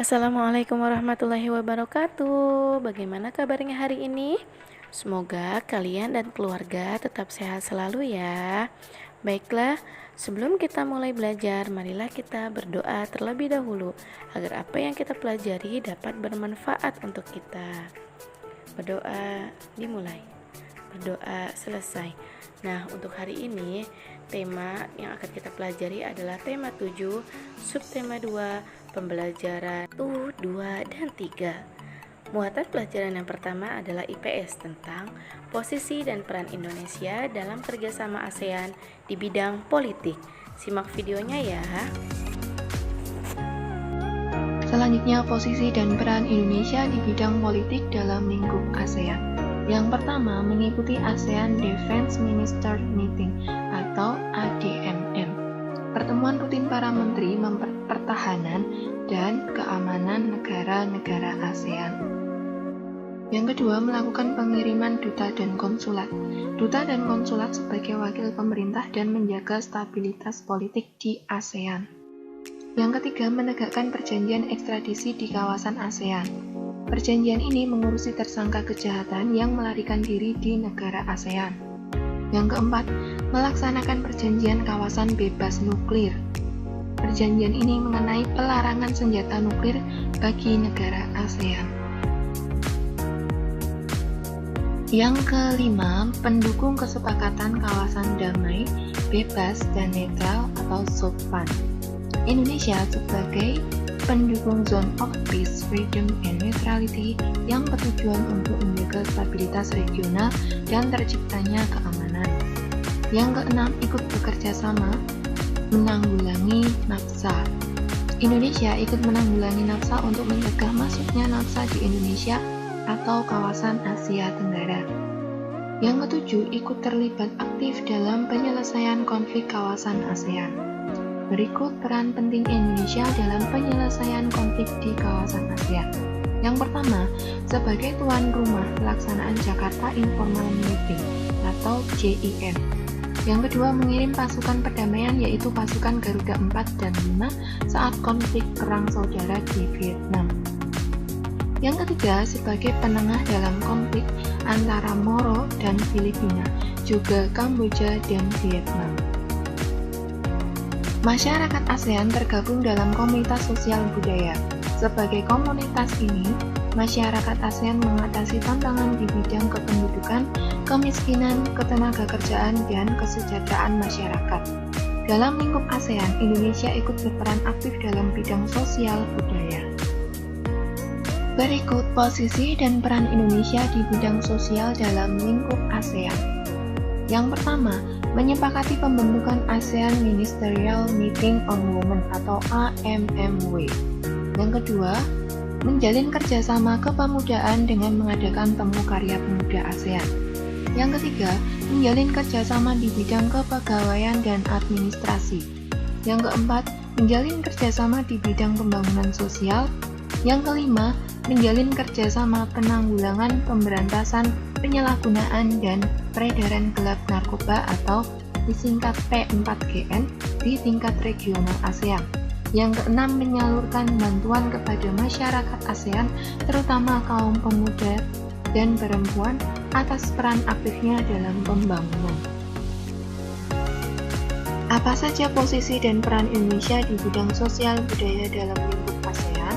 Assalamualaikum warahmatullahi wabarakatuh. Bagaimana kabarnya hari ini? Semoga kalian dan keluarga tetap sehat selalu ya. Baiklah, sebelum kita mulai belajar, marilah kita berdoa terlebih dahulu agar apa yang kita pelajari dapat bermanfaat untuk kita. Berdoa dimulai, berdoa selesai. Nah, untuk hari ini tema yang akan kita pelajari adalah tema 7, subtema 2, pembelajaran 1, 2, dan 3. Muatan pelajaran yang pertama adalah IPS tentang posisi dan peran Indonesia dalam kerjasama ASEAN di bidang politik. Simak videonya ya. Selanjutnya, posisi dan peran Indonesia di bidang politik dalam lingkup ASEAN. Yang pertama, mengikuti ASEAN Defense Minister Meeting atau ADMM, pertemuan rutin para menteri pertahanan dan keamanan negara-negara ASEAN. Yang kedua, melakukan pengiriman duta dan konsulat. Duta dan konsulat sebagai wakil pemerintah dan menjaga stabilitas politik di ASEAN. Yang ketiga, menegakkan perjanjian ekstradisi di kawasan ASEAN. Perjanjian ini mengurusi tersangka kejahatan yang melarikan diri di negara ASEAN. Yang keempat, melaksanakan perjanjian kawasan bebas nuklir. Perjanjian ini mengenai pelarangan senjata nuklir bagi negara ASEAN. Yang kelima, pendukung kesepakatan kawasan damai, bebas, dan netral atau SOPAN. Indonesia sebagai pendukung Zone of Peace, Freedom, and Neutrality yang bertujuan untuk menjaga stabilitas regional dan terciptanya keamanan. Yang keenam, ikut bekerja sama menanggulangi nafsa. Indonesia ikut menanggulangi nafsa untuk mencegah masuknya nafsa di Indonesia atau kawasan Asia Tenggara. Yang ketujuh, ikut terlibat aktif dalam penyelesaian konflik kawasan ASEAN. Berikut peran penting Indonesia dalam penyelesaian konflik di kawasan ASEAN. Yang pertama, sebagai tuan rumah pelaksanaan Jakarta Informal Meeting atau JIM. Yang kedua, mengirim pasukan perdamaian yaitu pasukan Garuda 4 dan 5 saat konflik perang saudara di Vietnam. Yang ketiga, sebagai penengah dalam konflik antara Moro dan Filipina, juga Kamboja dan Vietnam. Masyarakat ASEAN tergabung dalam komunitas sosial budaya. Sebagai komunitas ini, masyarakat ASEAN mengatasi tantangan di bidang kependudukan, kemiskinan, ketenagakerjaan, dan kesejahteraan masyarakat. Dalam lingkup ASEAN, Indonesia ikut berperan aktif dalam bidang sosial budaya. Berikut posisi dan peran Indonesia di bidang sosial dalam lingkup ASEAN. Yang pertama, menyepakati pembentukan ASEAN Ministerial Meeting on Women atau AMMW. Yang kedua, menjalin kerjasama kepemudaan dengan mengadakan temu karya pemuda ASEAN. Yang ketiga, menjalin kerjasama di bidang kepegawaian dan administrasi. Yang keempat, menjalin kerjasama di bidang pembangunan sosial. Yang kelima, menjalin kerjasama penanggulangan pemberantasan penyalahgunaan dan peredaran gelap narkoba atau disingkat P4GN di tingkat regional ASEAN. Yang keenam, menyalurkan bantuan kepada masyarakat ASEAN, terutama kaum pemuda dan perempuan, atas peran aktifnya dalam pembangunan. Apa saja posisi dan peran Indonesia di bidang sosial budaya dalam lingkup ASEAN?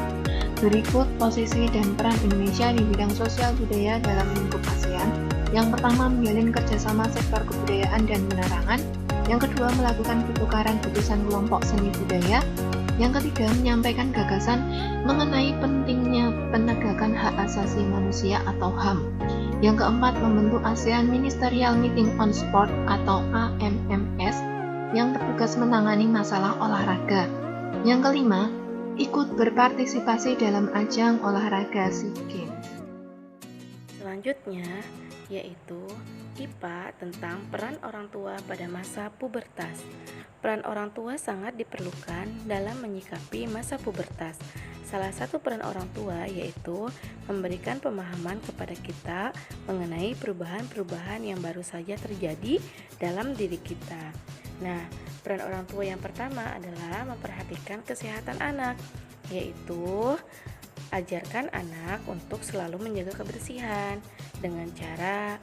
Berikut posisi dan peran Indonesia di bidang sosial budaya dalam lingkup ASEAN. Yang pertama, menjalin kerjasama sektor kebudayaan dan penerangan. Yang kedua, melakukan pertukaran putusan kelompok seni budaya. Yang ketiga, menyampaikan gagasan mengenai pentingnya penegakan hak asasi manusia atau HAM. Yang keempat, membentuk ASEAN Ministerial Meeting on Sport atau AMMS yang bertugas menangani masalah olahraga. Yang kelima, ikut berpartisipasi dalam ajang olahraga SEA Games. Selanjutnya yaitu IPA tentang peran orang tua pada masa pubertas. Peran orang tua sangat diperlukan dalam menyikapi masa pubertas. Salah satu peran orang tua yaitu memberikan pemahaman kepada kita mengenai perubahan-perubahan yang baru saja terjadi dalam diri kita. Nah, peran orang tua yang pertama adalah memperhatikan kesehatan anak. yaitu ajarkan anak untuk selalu menjaga kebersihan dengan cara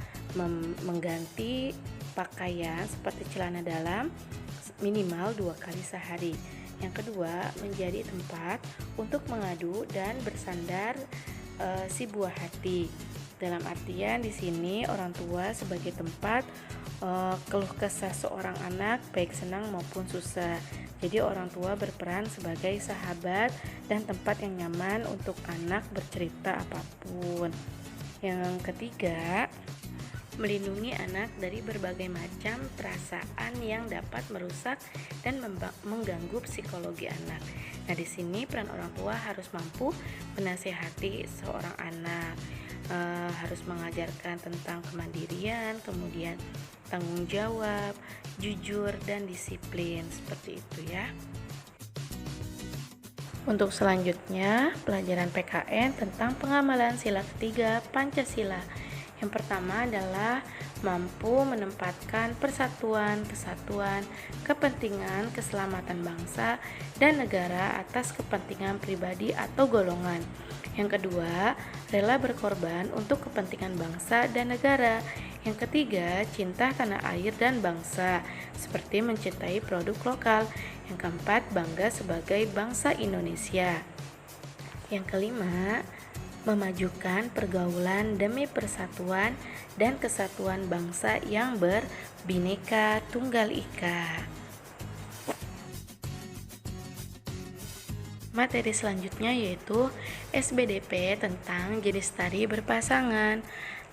mengganti pakaian seperti celana dalam minimal 2 kali sehari. Yang kedua, menjadi tempat untuk mengadu dan bersandar si buah hati. Dalam artian di sini orang tua sebagai tempat keluh kesah seorang anak baik senang maupun susah. Jadi orang tua berperan sebagai sahabat dan tempat yang nyaman untuk anak bercerita apapun. Yang ketiga, melindungi anak dari berbagai macam perasaan yang dapat merusak dan mengganggu psikologi anak. Nah, di sini peran orang tua harus mampu menasehati seorang anak, harus mengajarkan tentang kemandirian, kemudian tanggung jawab, jujur, dan disiplin, seperti itu ya. Untuk selanjutnya, pelajaran PKN tentang pengamalan sila ketiga Pancasila. Yang pertama adalah mampu menempatkan persatuan, kesatuan, kepentingan, keselamatan bangsa dan negara atas kepentingan pribadi atau golongan. Yang kedua, rela berkorban untuk kepentingan bangsa dan negara. Yang ketiga, cinta tanah air dan bangsa, seperti mencintai produk lokal. Yang keempat, bangga sebagai bangsa Indonesia. Yang kelima, memajukan pergaulan demi persatuan dan kesatuan bangsa yang berbineka tunggal ika. Materi selanjutnya yaitu SBDP tentang jenis tari berpasangan.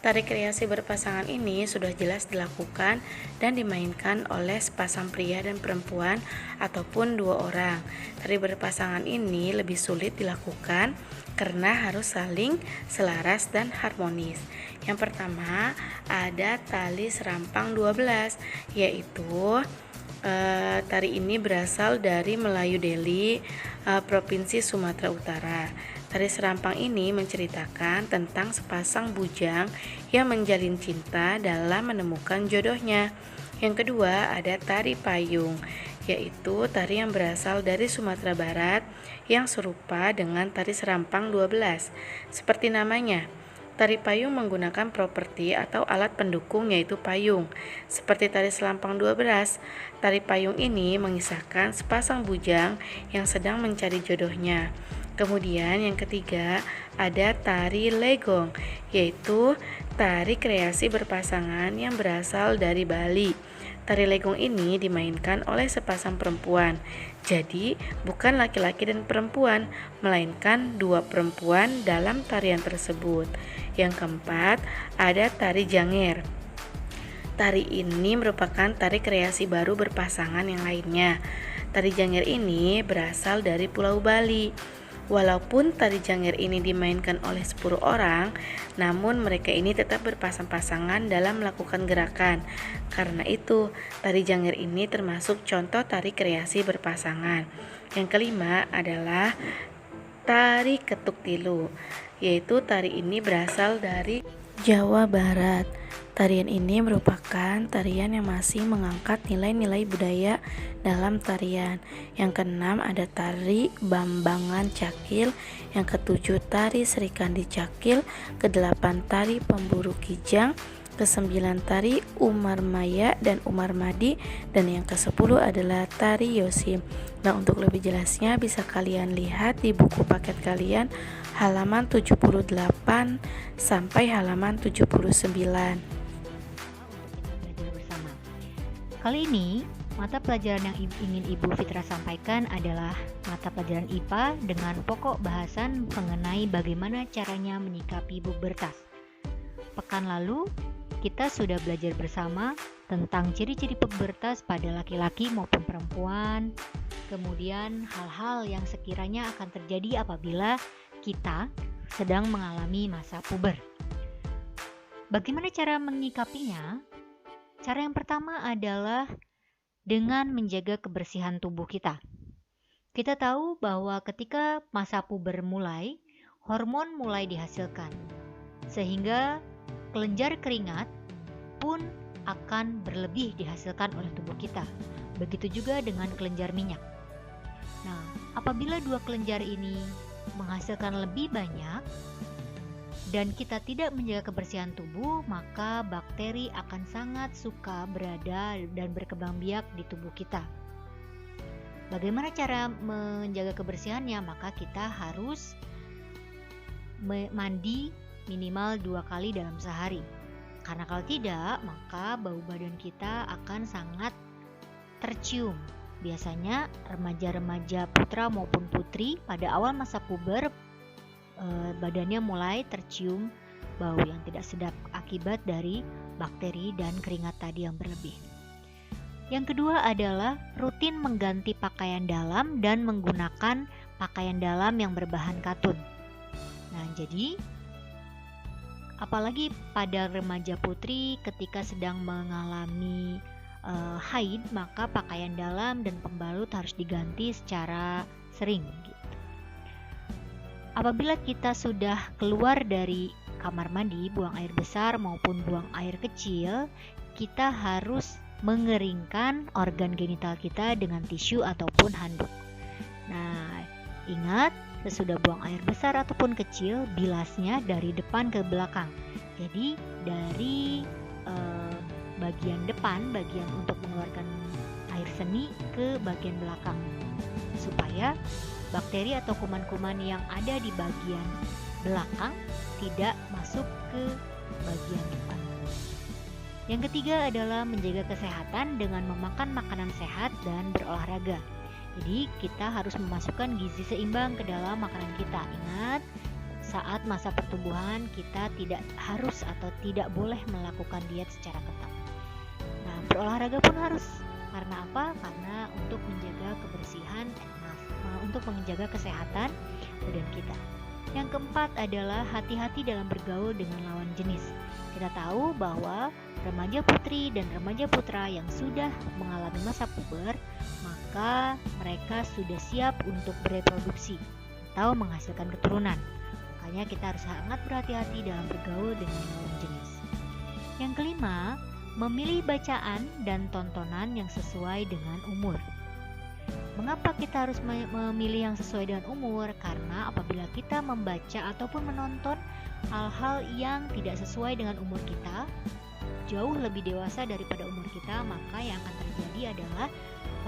Tari kreasi berpasangan ini sudah jelas dilakukan dan dimainkan oleh sepasang pria dan perempuan ataupun 2 orang. Tari berpasangan ini lebih sulit dilakukan karena harus saling selaras dan harmonis. Yang pertama ada tali serampang 12, yaitu tari ini berasal dari Melayu Deli, Provinsi Sumatera Utara. Tari serampang ini menceritakan tentang sepasang bujang yang menjalin cinta dalam menemukan jodohnya. Yang kedua ada tari payung, yaitu tari yang berasal dari Sumatera Barat yang serupa dengan tari serampang 12. Seperti namanya, tari payung menggunakan properti atau alat pendukung yaitu payung. Seperti tari serampang 12, tari payung ini mengisahkan sepasang bujang yang sedang mencari jodohnya. Kemudian yang ketiga ada tari legong, yaitu tari kreasi berpasangan yang berasal dari Bali. Tari legong ini dimainkan oleh sepasang perempuan. Jadi bukan laki-laki dan perempuan, melainkan 2 perempuan dalam tarian tersebut. Yang keempat ada tari janger. Tari ini merupakan tari kreasi baru berpasangan yang lainnya. Tari janger ini berasal dari Pulau Bali. Walaupun tari janger ini dimainkan oleh 10 orang, namun mereka ini tetap berpasang-pasangan dalam melakukan gerakan. Karena itu, tari janger ini termasuk contoh tari kreasi berpasangan. Yang kelima adalah tari ketuk tilu, yaitu tari ini berasal dari Jawa Barat. Tarian ini merupakan tarian yang masih mengangkat nilai-nilai budaya dalam tarian. Yang keenam ada tari Bambangan Cakil, yang ketujuh tari Serikandi Cakil, kedelapan tari Pemburu Kijang, kesembilan tari Umar Maya dan Umar Madi, dan yang ke-10 adalah tari Yosim. Nah, untuk lebih jelasnya bisa kalian lihat di buku paket kalian halaman 78 sampai halaman 79. Kali ini, mata pelajaran yang ingin Ibu Fitra sampaikan adalah mata pelajaran IPA dengan pokok bahasan mengenai bagaimana caranya menyikapi pubertas. Pekan lalu, kita sudah belajar bersama tentang ciri-ciri pubertas pada laki-laki maupun perempuan, kemudian hal-hal yang sekiranya akan terjadi apabila kita sedang mengalami masa puber. Bagaimana cara menyikapinya? Cara yang pertama adalah dengan menjaga kebersihan tubuh kita. Kita tahu bahwa ketika masa puber mulai, hormon mulai dihasilkan, sehingga kelenjar keringat pun akan berlebih dihasilkan oleh tubuh kita. Begitu juga dengan kelenjar minyak. Nah, apabila dua kelenjar ini menghasilkan lebih banyak dan kita tidak menjaga kebersihan tubuh, maka bakteri akan sangat suka berada dan berkembang biak di tubuh kita. Bagaimana cara menjaga kebersihannya? Maka kita harus mandi minimal 2 kali dalam sehari. Karena kalau tidak, maka bau badan kita akan sangat tercium. Biasanya remaja-remaja putra maupun putri pada awal masa puber badannya mulai tercium bau yang tidak sedap akibat dari bakteri dan keringat tadi yang berlebih. Yang kedua adalah rutin mengganti pakaian dalam dan menggunakan pakaian dalam yang berbahan katun. Nah, jadi apalagi pada remaja putri ketika sedang mengalami haid, maka pakaian dalam dan pembalut harus diganti secara sering gitu. Apabila kita sudah keluar dari kamar mandi, buang air besar maupun buang air kecil, kita harus mengeringkan organ genital kita dengan tisu ataupun handuk. Nah, ingat, sesudah buang air besar ataupun kecil, bilasnya dari depan ke belakang. Jadi dari bagian depan, bagian untuk mengeluarkan air seni, ke bagian belakang, supaya bakteri atau kuman-kuman yang ada di bagian belakang tidak masuk ke bagian depan. Yang ketiga adalah menjaga kesehatan dengan memakan makanan sehat dan berolahraga. Jadi kita harus memasukkan gizi seimbang ke dalam makanan kita. Ingat, saat masa pertumbuhan kita tidak harus atau tidak boleh melakukan diet secara ketat. Nah, berolahraga pun harus. Karena apa? Karena untuk menjaga kebersihan, untuk menjaga kesehatan badan kita. Yang keempat adalah hati-hati dalam bergaul dengan lawan jenis. Kita tahu bahwa remaja putri dan remaja putra yang sudah mengalami masa puber, maka mereka sudah siap untuk bereproduksi atau menghasilkan keturunan. Makanya kita harus sangat berhati-hati dalam bergaul dengan lawan jenis. Yang kelima, memilih bacaan dan tontonan yang sesuai dengan umur. Mengapa kita harus memilih yang sesuai dengan umur? Karena apabila kita membaca ataupun menonton hal-hal yang tidak sesuai dengan umur kita, jauh lebih dewasa daripada umur kita, maka yang akan terjadi adalah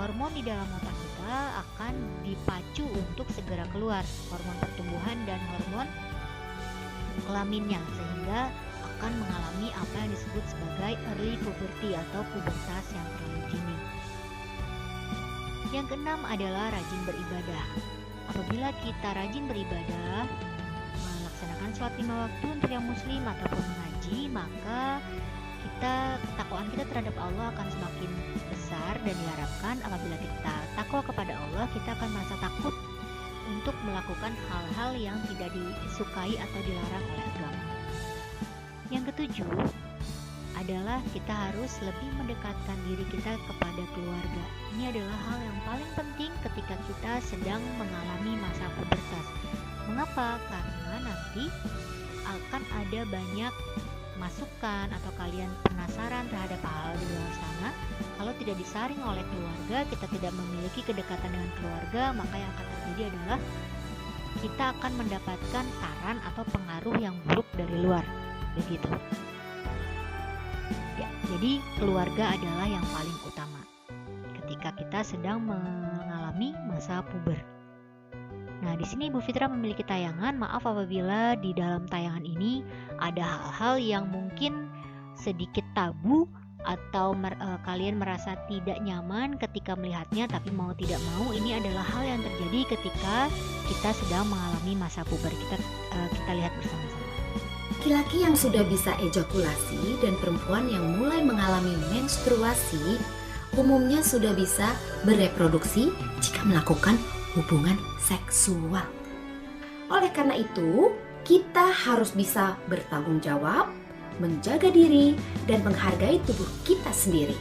hormon di dalam otak kita akan dipacu untuk segera keluar, hormon pertumbuhan dan hormon kelaminnya, sehingga akan mengalami apa yang disebut sebagai early puberty atau pubertas yang terlalu dini. Yang keenam adalah rajin beribadah. Apabila kita rajin beribadah, melaksanakan sholat 5 waktu untuk yang muslim ataupun mengaji, maka ketakwaan kita terhadap Allah akan semakin besar, dan diharapkan apabila kita takwa kepada Allah, kita akan merasa takut untuk melakukan hal-hal yang tidak disukai atau dilarang oleh agama. Yang ketujuh adalah kita harus lebih mendekatkan diri kita kepada keluarga. Ini adalah hal yang paling penting ketika kita sedang mengalami masa pubertas. Mengapa? Karena nanti akan ada banyak masukan atau kalian penasaran terhadap hal di luar sana. Kalau tidak disaring oleh keluarga, kita tidak memiliki kedekatan dengan keluarga, maka yang akan terjadi adalah kita akan mendapatkan saran atau pengaruh yang buruk dari luar. Begitu. Ya, jadi keluarga adalah yang paling utama ketika kita sedang mengalami masa puber. Nah, di sini Ibu Fitra memiliki tayangan. Maaf apabila di dalam tayangan ini ada hal-hal yang mungkin sedikit tabu atau kalian merasa tidak nyaman ketika melihatnya, tapi mau tidak mau ini adalah hal yang terjadi ketika kita sedang mengalami masa puber. Kita lihat bersama-sama. Laki-laki yang sudah bisa ejakulasi dan perempuan yang mulai mengalami menstruasi umumnya sudah bisa bereproduksi jika melakukan hubungan seksual. Oleh karena itu, kita harus bisa bertanggung jawab, menjaga diri, dan menghargai tubuh kita sendiri.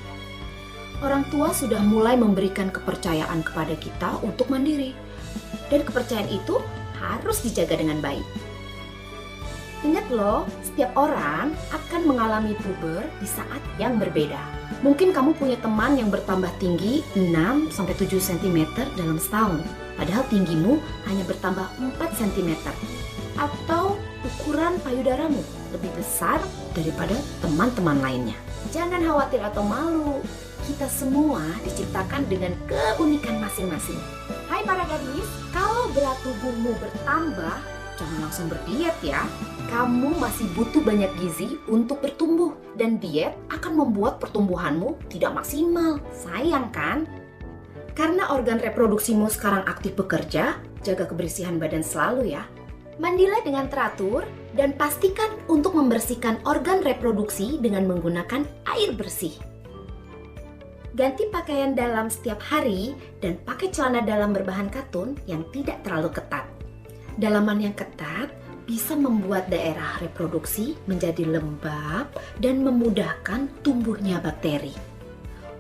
Orang tua sudah mulai memberikan kepercayaan kepada kita untuk mandiri, dan kepercayaan itu harus dijaga dengan baik. Ingat loh, setiap orang akan mengalami puber di saat yang berbeda. Mungkin kamu punya teman yang bertambah tinggi 6-7 cm dalam setahun. padahal tinggimu hanya bertambah 4 cm. Atau ukuran payudaramu lebih besar daripada teman-teman lainnya. Jangan khawatir atau malu. Kita semua diciptakan dengan keunikan masing-masing. Hai para gadis, kalau berat tubuhmu bertambah, jangan langsung berdiet ya. Kamu masih butuh banyak gizi untuk bertumbuh, dan diet akan membuat pertumbuhanmu tidak maksimal. Sayang kan? Karena organ reproduksimu sekarang aktif bekerja, jaga kebersihan badan selalu ya. Mandilah dengan teratur dan pastikan untuk membersihkan organ reproduksi dengan menggunakan air bersih. Ganti pakaian dalam setiap hari dan pakai celana dalam berbahan katun yang tidak terlalu ketat. Dalaman yang ketat bisa membuat daerah reproduksi menjadi lembab dan memudahkan tumbuhnya bakteri.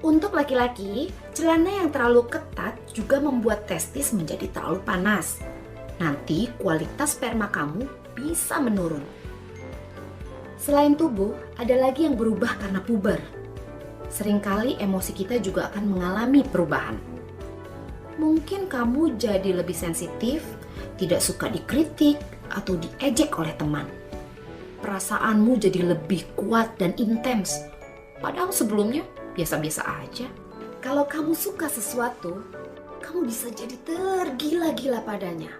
Untuk laki-laki, celana yang terlalu ketat juga membuat testis menjadi terlalu panas. Nanti kualitas sperma kamu bisa menurun. Selain tubuh, ada lagi yang berubah karena puber. Seringkali emosi kita juga akan mengalami perubahan. Mungkin kamu jadi lebih sensitif, tidak suka dikritik, atau diejek oleh teman. Perasaanmu jadi lebih kuat dan intens, padahal sebelumnya biasa-biasa aja. Kalau kamu suka sesuatu, kamu bisa jadi tergila-gila padanya.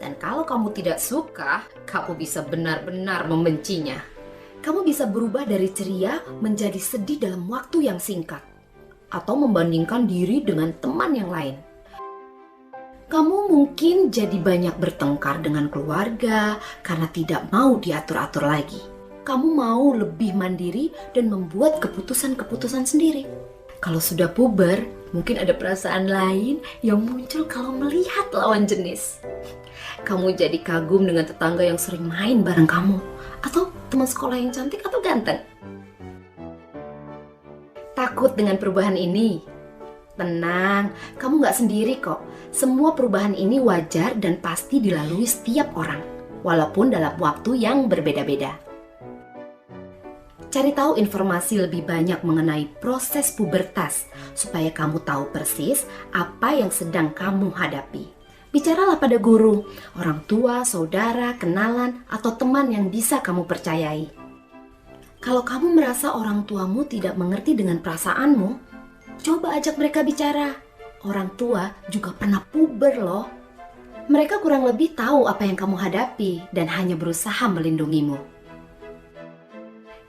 Dan kalau kamu tidak suka, kamu bisa benar-benar membencinya. Kamu bisa berubah dari ceria menjadi sedih dalam waktu yang singkat, atau membandingkan diri dengan teman yang lain. Kamu mungkin jadi banyak bertengkar dengan keluarga karena tidak mau diatur-atur lagi. Kamu mau lebih mandiri dan membuat keputusan-keputusan sendiri. Kalau sudah puber, mungkin ada perasaan lain yang muncul kalau melihat lawan jenis. Kamu jadi kagum dengan tetangga yang sering main bareng kamu, atau teman sekolah yang cantik atau ganteng. Takut dengan perubahan ini? Tenang, kamu gak sendiri kok. Semua perubahan ini wajar dan pasti dilalui setiap orang, walaupun dalam waktu yang berbeda-beda. Cari tahu informasi lebih banyak mengenai proses pubertas, supaya kamu tahu persis apa yang sedang kamu hadapi. Bicaralah pada guru, orang tua, saudara, kenalan, atau teman yang bisa kamu percayai. Kalau kamu merasa orang tuamu tidak mengerti dengan perasaanmu, coba ajak mereka bicara. Orang tua juga pernah puber loh. Mereka kurang lebih tahu apa yang kamu hadapi dan hanya berusaha melindungimu.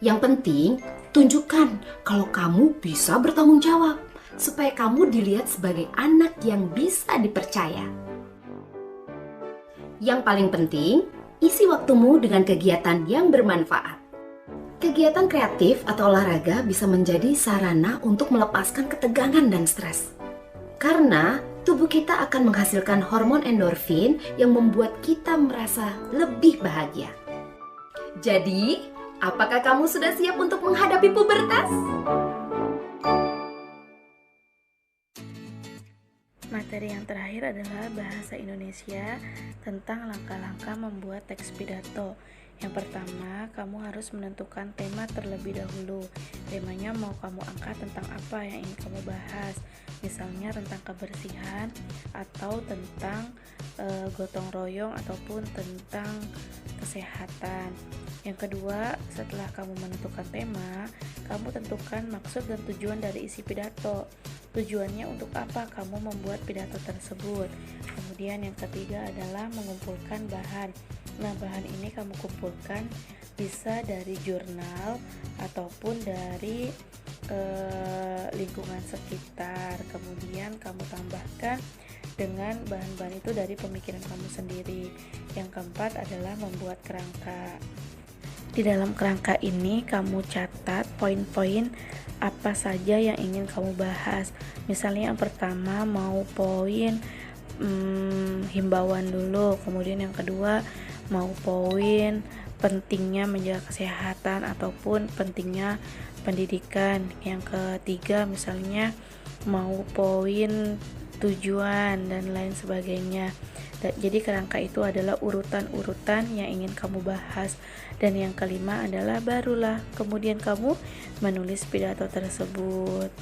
Yang penting, tunjukkan kalau kamu bisa bertanggung jawab, supaya kamu dilihat sebagai anak yang bisa dipercaya. Yang paling penting, isi waktumu dengan kegiatan yang bermanfaat. Kegiatan kreatif atau olahraga bisa menjadi sarana untuk melepaskan ketegangan dan stres. Karena tubuh kita akan menghasilkan hormon endorfin yang membuat kita merasa lebih bahagia. Jadi, apakah kamu sudah siap untuk menghadapi pubertas? Materi yang terakhir adalah bahasa Indonesia tentang langkah-langkah membuat teks pidato. Yang pertama, kamu harus menentukan tema terlebih dahulu. Temanya mau kamu angkat tentang apa yang ingin kamu bahas. Misalnya tentang kebersihan, atau tentang gotong royong, ataupun tentang kesehatan. Yang kedua, setelah kamu menentukan tema, kamu tentukan maksud dan tujuan dari isi pidato. Tujuannya untuk apa kamu membuat pidato tersebut. Kemudian yang ketiga adalah mengumpulkan bahan. Nah, bahan ini kamu kumpulkan bisa dari jurnal ataupun dari lingkungan sekitar. Kemudian kamu tambahkan dengan bahan-bahan itu dari pemikiran kamu sendiri. Yang keempat adalah membuat kerangka. Di dalam kerangka ini kamu catat poin-poin apa saja yang ingin kamu bahas. Misalnya yang pertama mau poin himbauan dulu, kemudian yang kedua mau poin pentingnya menjaga kesehatan ataupun pentingnya pendidikan. Yang ketiga misalnya mau poin tujuan dan lain sebagainya. Jadi kerangka itu adalah urutan-urutan yang ingin kamu bahas. Dan yang kelima adalah barulah kemudian kamu menulis pidato tersebut.